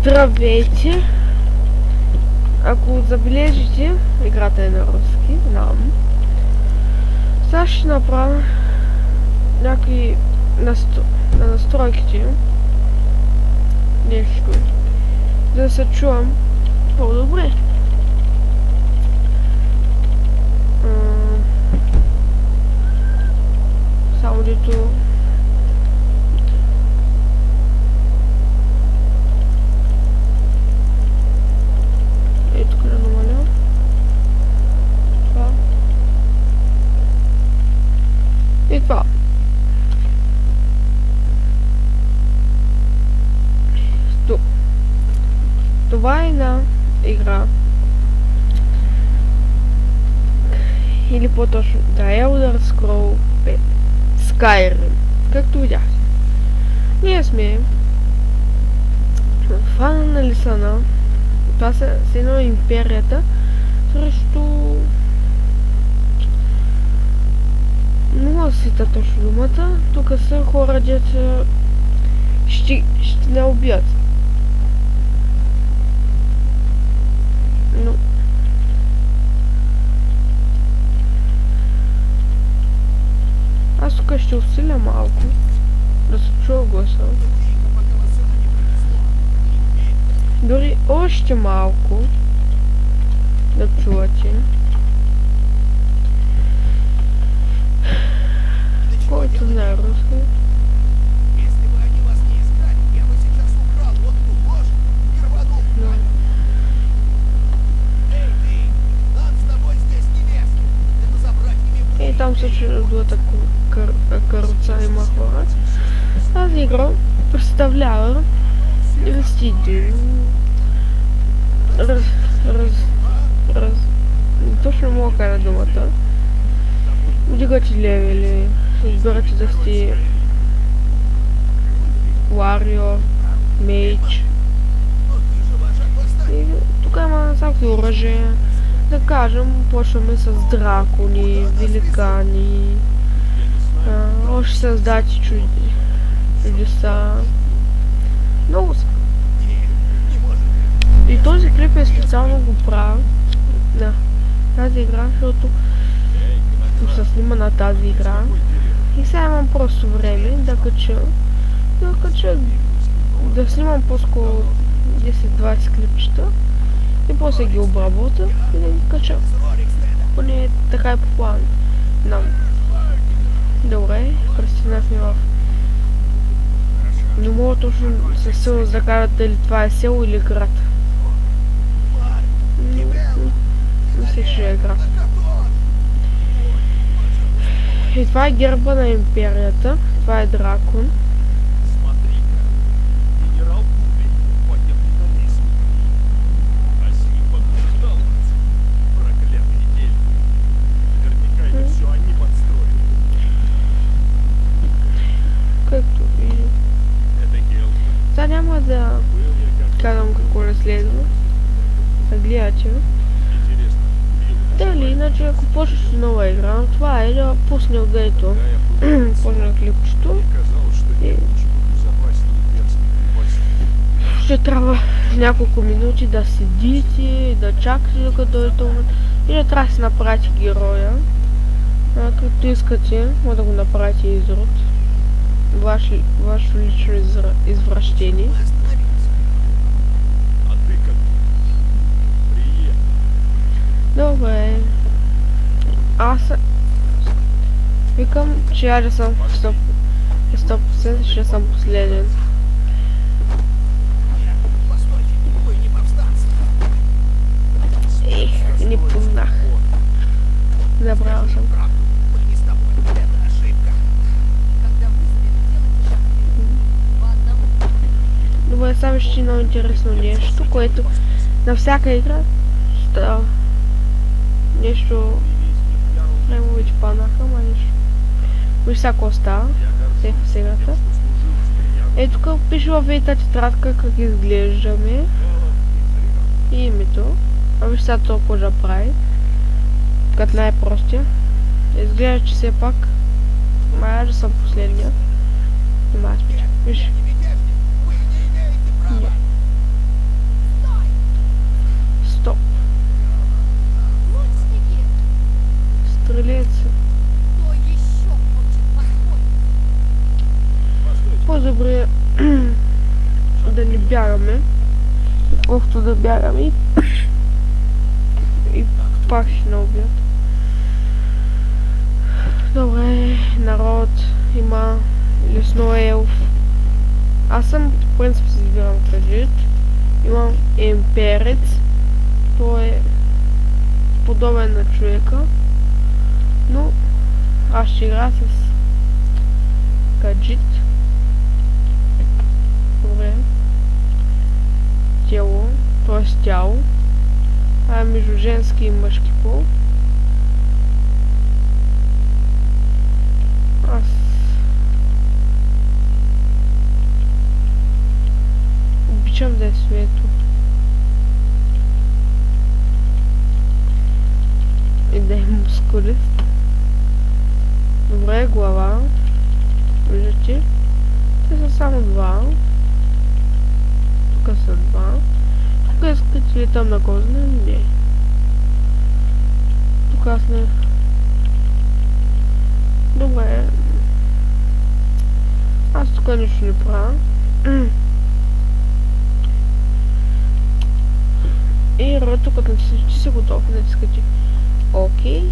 Здравейте! Ако забележите, играта е на руски, знам. Сега ще направя някакви на настройките. Нещо. За да се чувам по-добре. Само дето тук да намаля. Това. И това. Това е една игра. Или по-точно The Elder Scrolls 5 Skyrim. Както видяхте. Ние сме фанали са на това са едно империята срещу... Не мога да сета точно думата. Тук са хора, деца ще не убият. Но... Аз тук ще усиля малко, да се чува гласа. Дори още малко да чувате. Който знае руски. И там се чудвата каруца има хора. Тази игра представлява инвестиции. Точно мога кажа думата. Вдигате левели, избирате да сте Warrior, Mage. И тук има всякакви оръжия. Да кажем, почваме с дракони, великани, още създати чудеса. Много са. И този клип е специално го правя на тази игра, защото се снима на тази игра. И сега имам просто време да снимам по-скоро 10-20 клипчета и после ги обработя и да ги кача. Поне така е по план. Добре, пристигнахме в... Не мога точно със силност да кажа дали това е село или град. Мисля, че е град. И това е герба на империята. Това е дракон. Както виждам. Сега няма да казвам какво не следва. Да гледате. Дали, иначе ако почнеш нова игра, но това е да пусне отдето. Почна клипчето. И ще трябва няколко минути да седите, да чакате докато дойде това. И да трябва да си направите героя. Както искате, може да го направите изрод. Ваше лично извращение. Добре. Аз викам, че я да съм 100% ще съм последен. Ех, не познах. Забрал съм. Добре, само ще много интересно нещо, което на всяка игра става нещо. Не му вече паднаха, ама нещо. Виж всяко остава. Те в сегата. Ето тук пише във видите тетрадка как изглеждаме. И името. А виж сега толкова да прави. Като най-простия. Изглежда, че все пак май да съм последния. Виж. бягаме. Колкото да бягаме и пак ще на убият. Добре, народ има лесно елф. Аз съм по принцип си избирам Каджит. Имам имперец. Той е подобен на човека. Но аз ще игра с Каджит. Добре. Тело, т.е. тяло. А между женски и мъжки пол. Аз обичам да е светло. И да е мускулист. Добре, глава. Виждате? Те са само два. Тук са два. Тук искате ли там на козна? Не. Тук аз не... Добре. Аз тук нищо не правя. И тук натискате си готов. Натискате окей.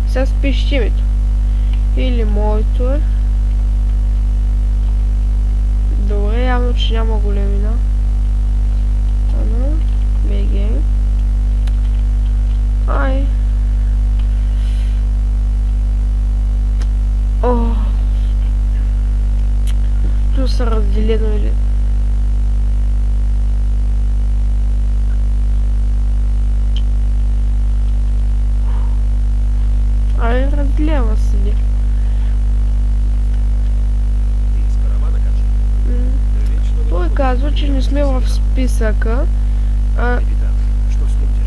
Сега спишете името. Или моето е. Добре, явно, че няма големина. Ано, БГ. Ай. О. Тут са разделено или... Ай, разделява седи. Той казва, че не сме в списъка.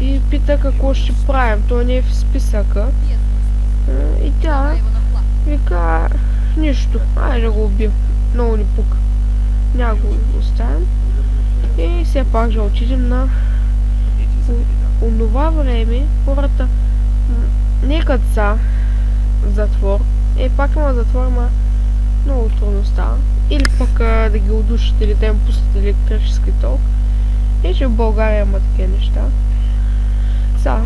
И пита какво ще правим. Той не е в списъка. И тя вика нищо. Ай да го убим. Много ни пука. Няма го оставим. И все пак ще отидем на онова време. Хората нека са в затвор. Пак има затвор, ама много трудно става. Или пък да ги удушат или да им пуснат електрически ток. И че в България има такива неща. Са.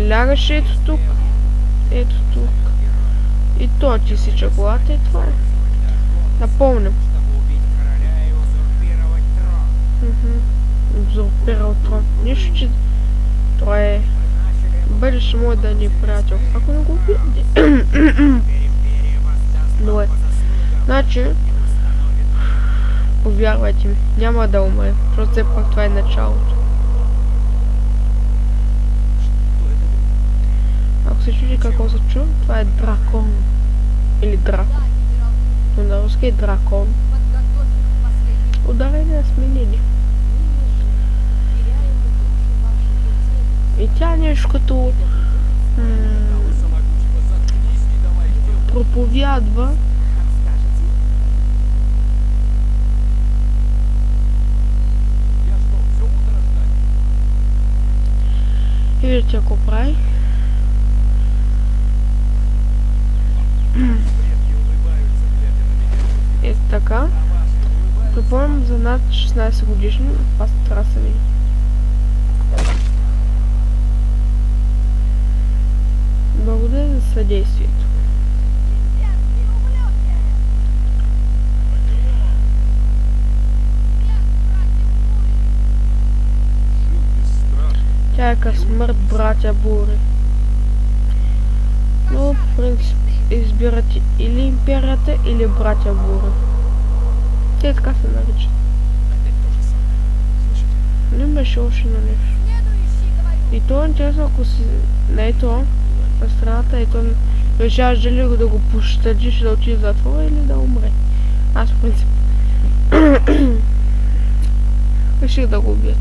Лягаш ето тук. Ето тук. И то ти си чоколата и това е. Напомням. Узурпирал трон. Нищо, че това е бъдеще мой да ни е приятел. Ако не го види. Добре. Значи, повярвайте ми, няма да умре, просто все пак това е началото. Ако се чуди какво се чу, това е дракон. Или дракон. Но на руски е дракон. Ударение сменили. И тя нещо като проповядва. И видите ако прави. Ето така. Припомням за над 16 годишни, това трябва да се види. Благодаря за съдействието. Тя е късмърт, братя бури. Но в принцип избирате или империята, или братя бури. Те така се наричат. Не беше още на нещо. И то е интересно, ако си на ето, на страната, ето решаваш дали да го пощадиш да отиде в затвора или да умре. Аз в принцип реших да го убият.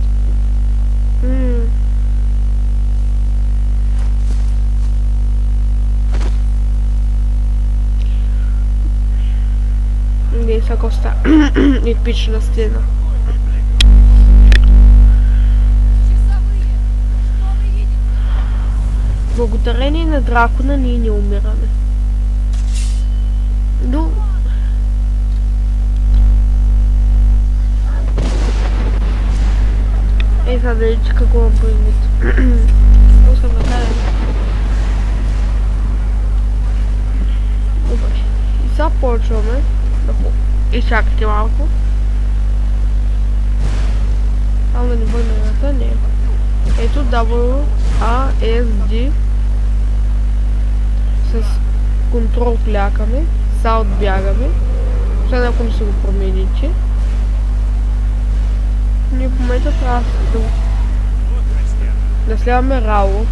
Не са коста епична стена. Благодарение на дракона ние не умираме. Но Сега да видите какво имам предвид. Пускам да кажем. Добре. И сега почваме. И чакайте малко. Само да не бъде на не. Ето WASD с контрол клякаме, South бягаме. След ако не си го промените. Ние в момента трябва да следваме Рао.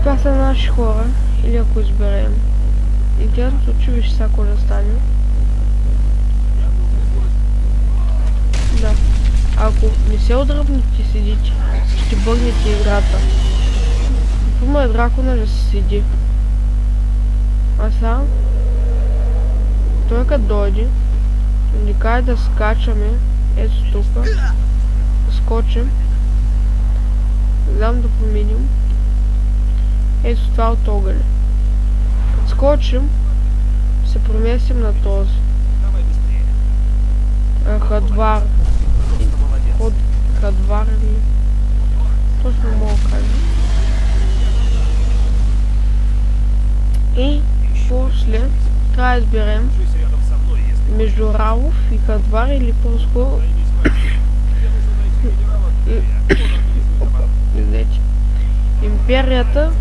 Това са наши хора, или ако изберем. Интересното чувиш всяко да стане. Да. Ако не се отдръпнете и седите, ще бъгнете играта. Първо е дракона да се седи. А сега, той като дойде, ни каже да скачаме, ето тук, да скочим, дам да променим, ето това от огъля. Като скочим, се преместим на този. Хадвар. Хадвар или... Точно мога да кажа. И после трябва да изберем между Рауф и Хадвар или по-скоро Империята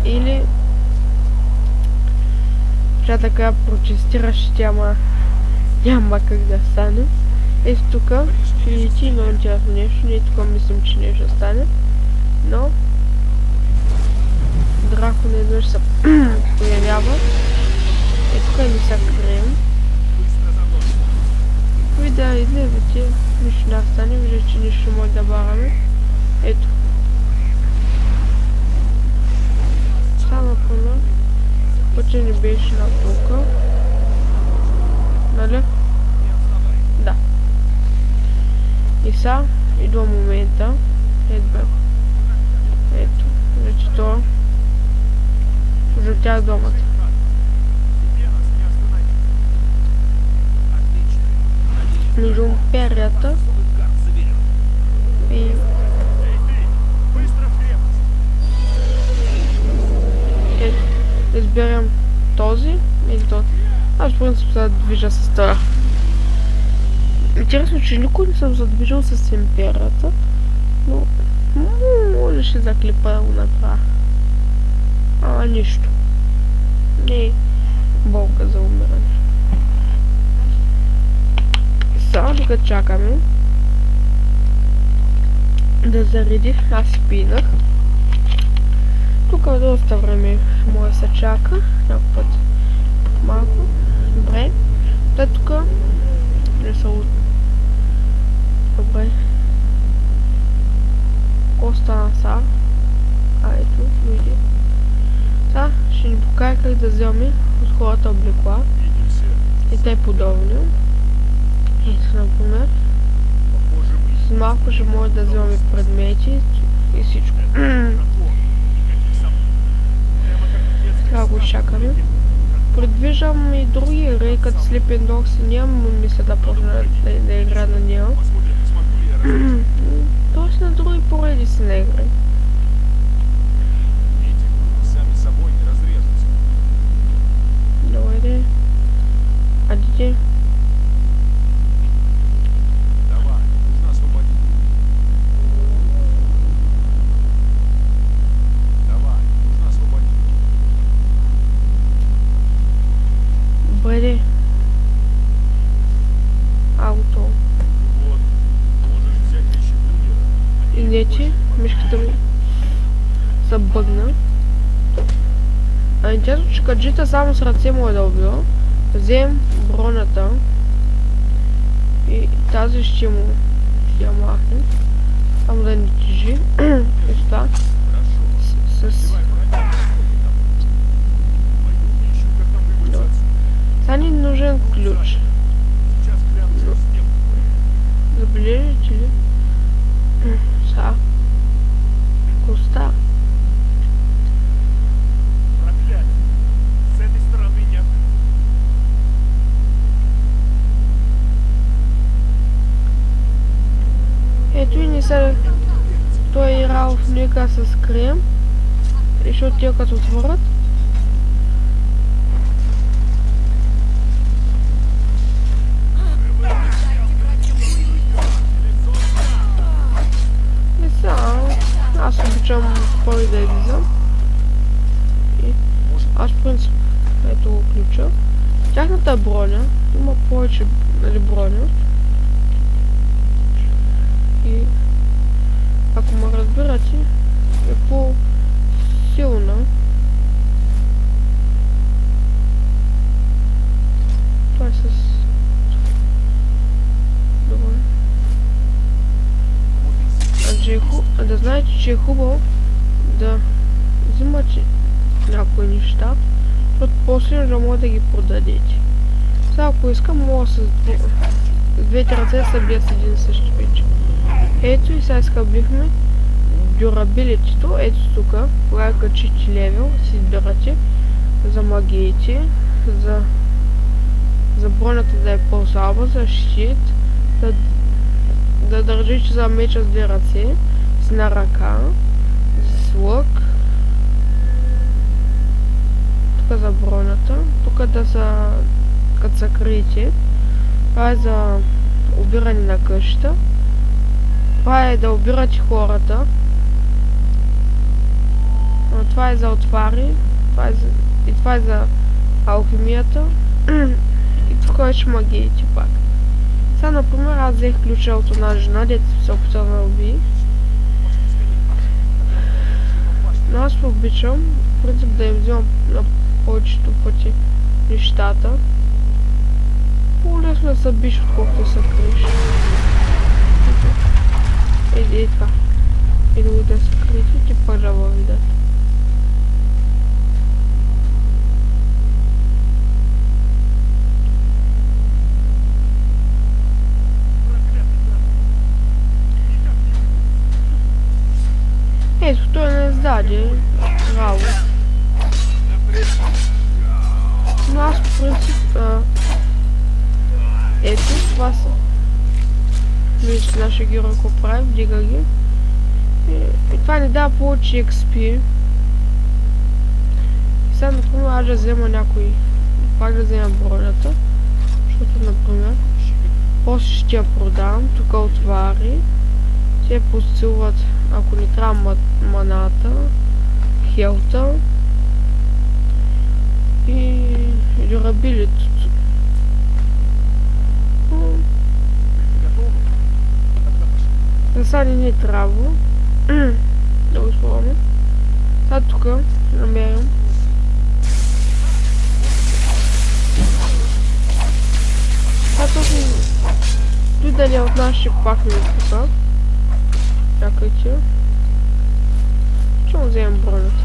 или ще така протестиращи, ама няма как да стане. Ето тук ще видите много интересно нещо, ние тук мислим, че нещо ще стане, но дракон едно ще се появява. Ето тук не се крием. И да излезете, нищо не стане, виждате, че нищо може да бараме. Ето. Само пълно. Пътя не беше на тук. Нали? Да. И сега идва момента. Ето. Значи това. Жълтя домата. Между империята и ето, изберем този или този. Аз в принцип се движа с това. Интересно, че никой не съм задвижил с империята, но можеше за клипа да го направя. Ама нищо. Не е болка за умиране. Само докато чакаме да зареди, аз спинах. Тук доста време може да се чака, някой път малко. Добре. След тук не са от... Добре. Какво стана сега? А ето, види. Сега ще ни покаже как да вземе от хората облекла и те подобни. Ето, например, с малко ще може да вземем предмети и всичко. Трябва да го чакаме. Предвиждам и други игри, като Sleeping Dogs, нямам мисля да почна да игра на нея. Тоест на други пореди си на игри. Добре. Адите. Бъде ауто. Идете, мишката ми се бъгна. А интересно, че каджита само с ръце може да убива. Да вземем бронята и тази ще я махнем. Само да не тежи. И това с... Сега ни нужен ключ. Забележите ли? Сега. Коста. той е играл в нека с крем, защото тия като отворят. И сега, аз обичам първи да излизам. И аз в принцип, ето го ключа. Тяхната броня, има повече броня. И ако ме разбирате, е по-силна. Това е с... Добре. Да знаете, че е хубаво да взимате някои неща, защото после да може да ги продадете. Сега ако искам, мога с двете ръце да бият с един същи вече. Ето и сега изхъбихме дюрабилитито. Ето тук, когато качите левел, си избирате за магиите, за бронята да е по-слаба, за щит, да държите за меча с две ръце, с на ръка, с лък, тук за бронята, тук да са, като се криете, това е за обиране на къщата, това е да обирате хората, това е за отвари, това е за алхимията и тук вече магиите пак. Сега, например, аз взех ключа от една жена, дето се опитал да уби. Но аз обичам, в принцип, да им взимам на повечето пъти нещата. По-лесно да се биш, отколкото се криш. Еди така. И да го да се крити, ти пак да го видят. Ето, той не издаде право. Но аз по принцип... ето, това са... Вижте нашия герой какво прави, вдига ги. И това ни дава повече XP. И сега, например, аз да взема някой... Пак да взема бронята. Защото, например... После ще я продам, тук отвари. Те подсилват, ако ни трябва маната, хелта и дюрабилитото. За сега не трябва да го използваме. Сега тук ще намерим той дали от нас ще пахне тук. Чакайте. Ще му вземем бронята.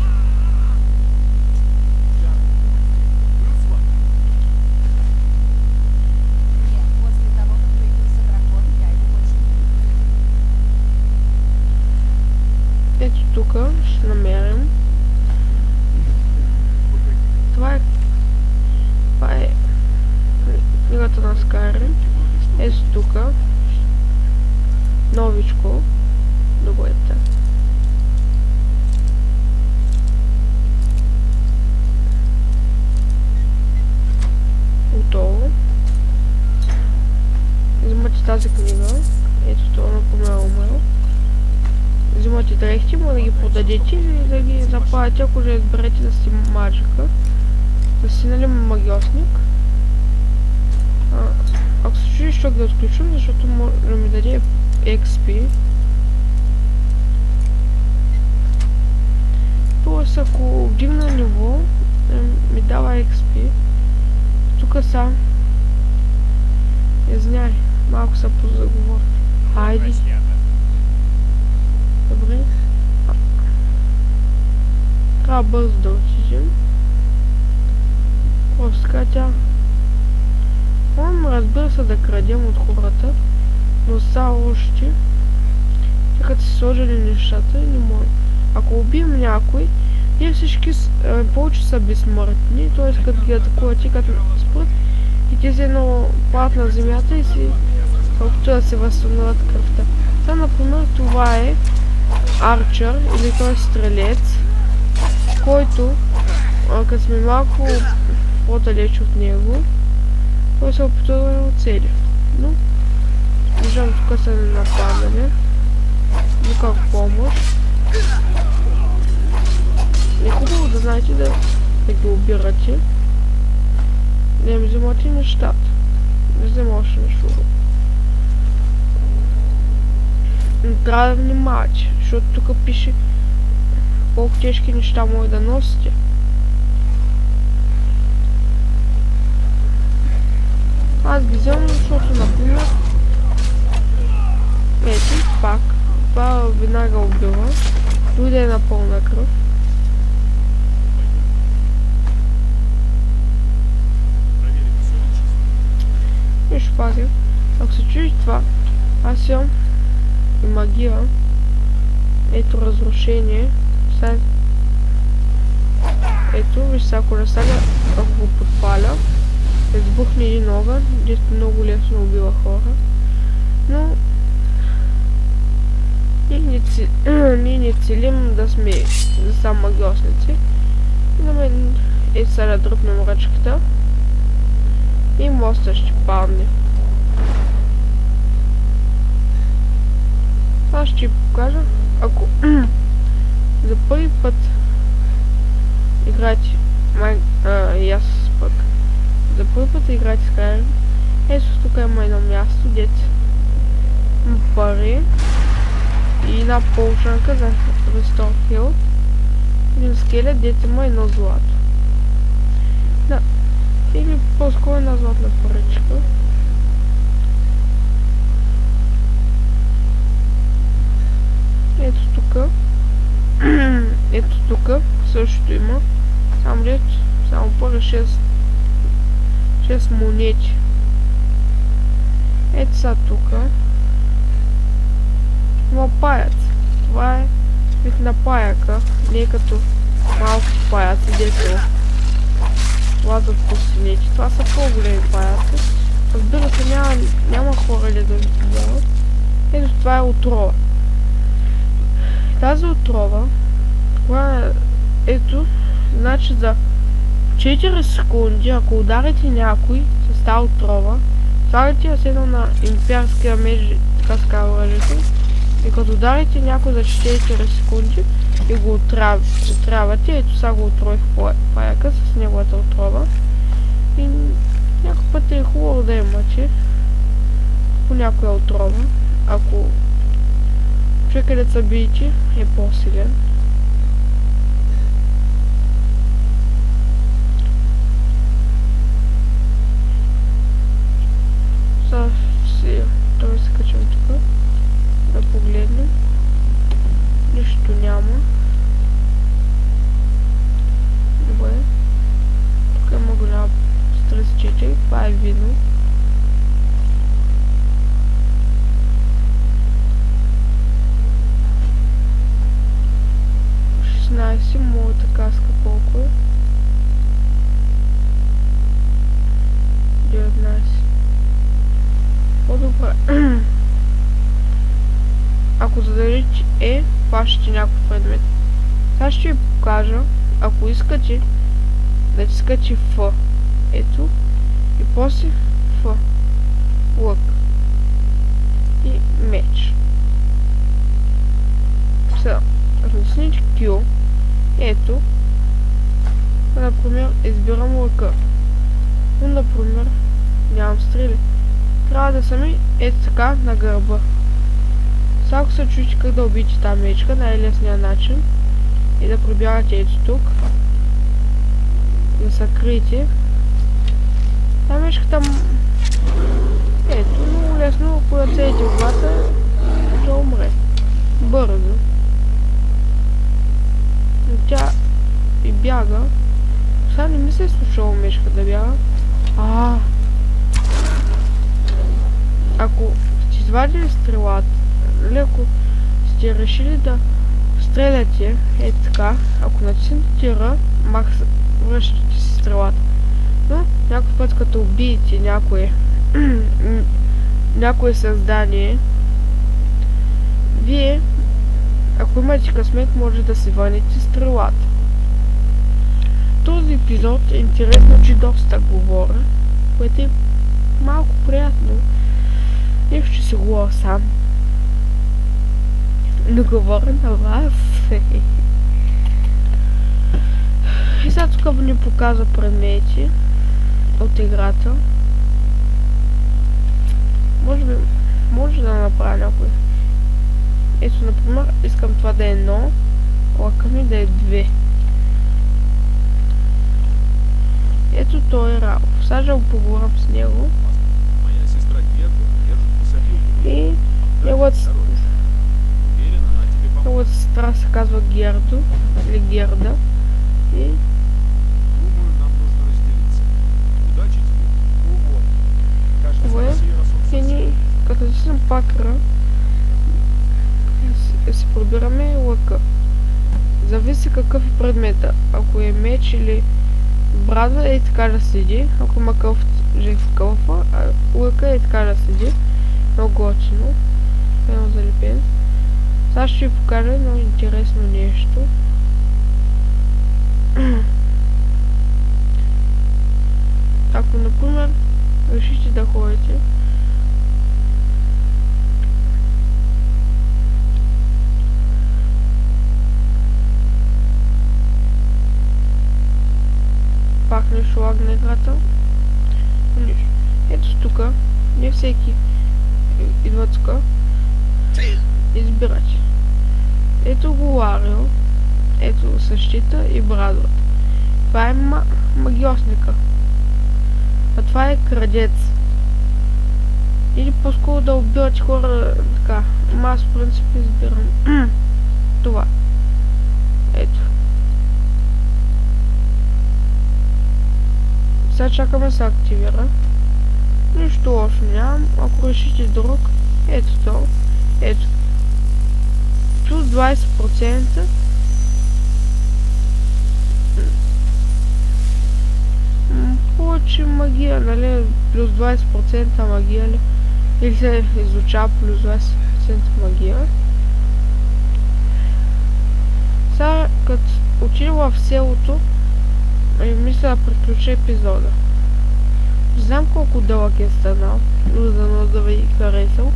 Ето тук ще намерим. Това е книгата на Skyrim. Ето тук. Новичко. Добрете. Готово. Взимате тази книга. Ето това напомня умрел. Взимате дрехти, може да ги продадете или да ги запалите, ако ще изберете да си маджика. Да си нали магиосник. Ако се чуди, ще ги отключвам, защото може да ми даде XP. Тоест, ако вдигна ниво, ми дава XP. Тук са... Извиняй, малко са позаговор. Хайде. Добре. Трябва бързо да отидем. Просто така тя... разбира се да крадем от хората, но са още... Тя като си сложили нещата и не може. Ако убием някой, ние всички повече са безсмъртни, т.е. като ги атакуват и като спрат и те се едно падат на земята и си опитват да се възстановят кръвта. Сега, например, това е арчер или той е стрелец, който като сме малко по-далеч от него, той се опитва да ме оцели. Но виждам тук са нападане. Никак помощ. Е хубаво да знаете да ги убирате. Да им вземате нещата. Не взема още нещо. Но трябва да внимавате, защото тук пише колко тежки неща може да носите. Аз ги вземам, защото, например, ето, пак, това веднага убива, дойде на пълна кръв. Виж пак е, ако се чуеш това, аз имам и магия, ето разрушение, сега, ето, виж сега, ако не стане, ако го подпаля, избухне един огън, дето много лесно убива хора, но ние не целим да сме само магиосници. И на мен е сега да дръпнем ръчката и моста ще падне. Аз ще покажа, ако за първи път играете и аз пък за първи път играете с Skyrim, ето тук има едно място, дето пари и една полшанка за Restore Health, един скелет, дето има едно злато. Да, или по-скоро една златна паричка. Ето тук. Ето тук също има. Само дето, само първи 6 монети. Ето са тук. Има паяц. Това е вид на паяка. Не е като малки паяци, дето лазат по стените. Това са по-големи паяци. Разбира се, няма хора ли да ви помогнат. Ето това е отрова. Тази отрова, ето, значи за 4 секунди, ако ударите някой с тази отрова, слагате я седно на имперския меч, така ска оръжието, и като ударите някой за 4 секунди и го отравате, ето сега го отрових паяка с неговата отрова. И някой път е хубаво да имате по някоя отрова, ако човек където са биете е по-силен. Той се качвам тук, да погледнем. Нищо няма. Добре. Тук има голяма 34, това е вино. Моята каска колко е? 19. По-добре. Ако задържите фащате някой предмет. Сега ще ви покажа, ако искате натискате F. Ето. И после F. Лък. И меч. Сега, натиснете Q. Ето, например, избирам лъка. Но, например, нямам стрели. Трябва да са ми ето така на гърба. Сега ако се чуете как да убиете тази мечка, най-лесният начин е да пробягате ето тук. Да се криете. Тази мечка там... Ето, много лесно, ако я целите в глата, да умре. Бързо. Но тя и бяга. Сега не ми се е случило мечка да бяга. Ако сте извадили стрелата, леко сте решили да стреляте, ето така, ако натиснете R, макс връщате си стрелата. Но някой път като убиете някое създание, вие Ако имате късмет, може да си върнете стрелата. Този епизод е интересно, че доста говоря, което е малко приятно. И ще си говоря сам. Но говоря на вас. И сега тук ни показва предмети от играта. Може да направя някой. Ето, например, искам това да е 1, лъка ми да е 2. Ето той е Ралф. Сега ще го поговорим с него. И неговата сестра се казва Гердо или Герда. И като съм пакра, се пробираме лъка. Зависи какъв е предмета. Ако е меч или брадва, е така да седи. Ако има кълф, жив кълфа, а лъка е така да седи. Много готино. Едно залепен. Сега ще ви покажа едно интересно нещо. Ако, например, решите да ходите пак нещо лагна играта. Нищо. Ето тук, не всеки идва тук. Избирате. Ето го Ларио, ето защита и брадвата. Това е магиосника. А това е крадец. Или по-скоро да убиват хора така. Аз в принцип избирам това. Ето. Сега чакаме да се активира. Нищо лошо нямам. Ако решите друг, ето то. Ето. Плюс 20%. Повече магия, нали? Плюс 20% магия ли? Или се изучава плюс 20% магия. Сега, като отидем в селото, мисля да приключа епизода. Не знам колко дълъг е станал, но за да ви харесал.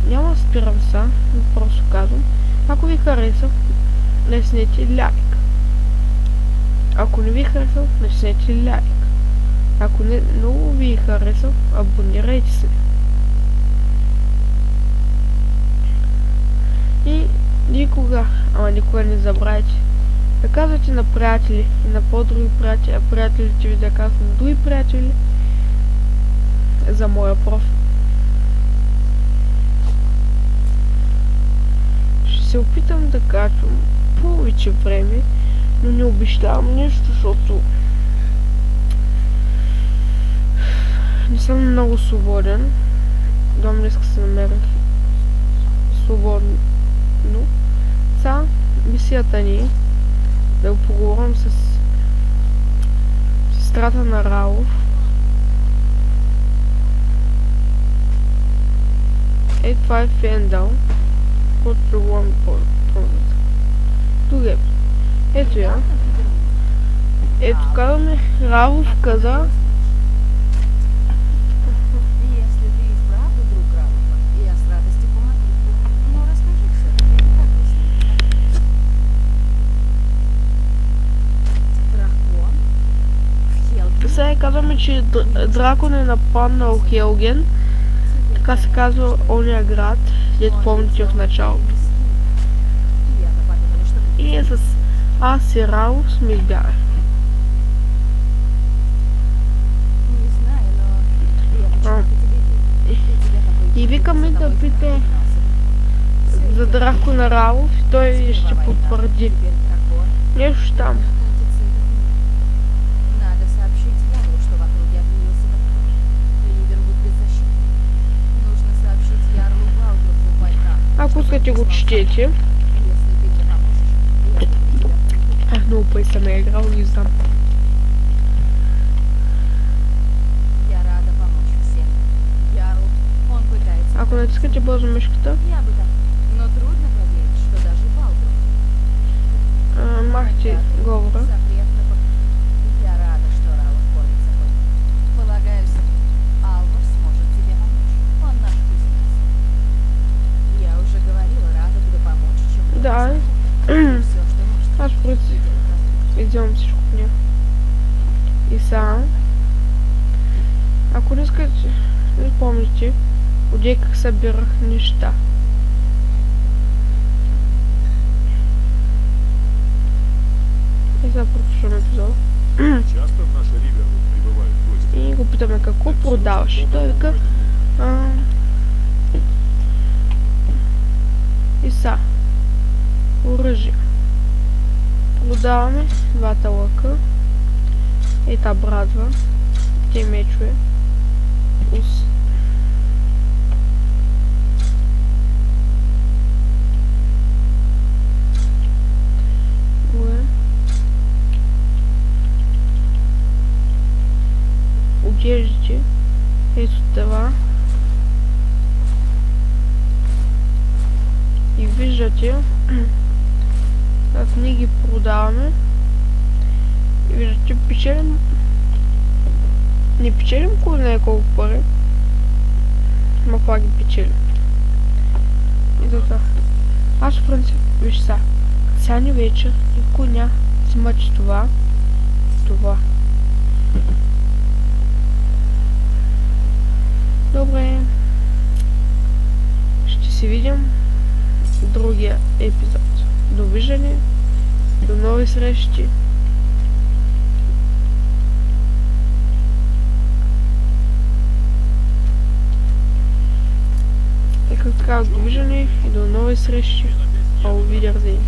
Няма да спирам са, просто казвам. Ако ви хареса, леснете лайк. Ако не ви хареса, леснете лайк. Ако не много ви хареса, абонирайте се. И никога не забравяйте да казвате на приятели и на по-други приятели, а приятелите ви да казват на други приятели за моя профил. Ще се опитам да качвам повече време, но не обещавам нещо, защото не съм много свободен. Дом днеска се намерих свободно. Сега мисията ни е да поговорим с сестрата на Ралф. Това е Фендал, който ще говорим по-назад. Добре. Ето я. Ето казваме, Ралф каза. Сега казваме, че дракон е нападнал Хелген. Така се казва ония град, дето помните в началото. И е с аз и Ралф сме избягали. И викаме да пита за дракона Ралф и той ще потвърди. Нещо там. Ако искате го четете. Много пъти съм я играл и знам. Ако натискате бързо мишката, Аз принцип вземам всичко в нея. И сега, ако не искате, не помните, отде как събирах неща. И сега продължаваме епизода. Часто в наш Ривервуд прибывают гости. И го питаме какво продаваш. И той вика, и са. Оръжие. Продаваме двата лъка. И та брадва. Те мечове. Одеждите. Ето това. И виждате как ние ги продаваме. И виждате, печелим. Не печелим кой знае колко пари. Ма пак ги печелим. И така. Аз в принцип, виж са. Сега ни вечер, никой няма взимате това. Това. Добре. Ще се видим в другия епизод. Довиждане. До нови срещи. Така, довиждане и до нови срещи. Auf Wiedersehen.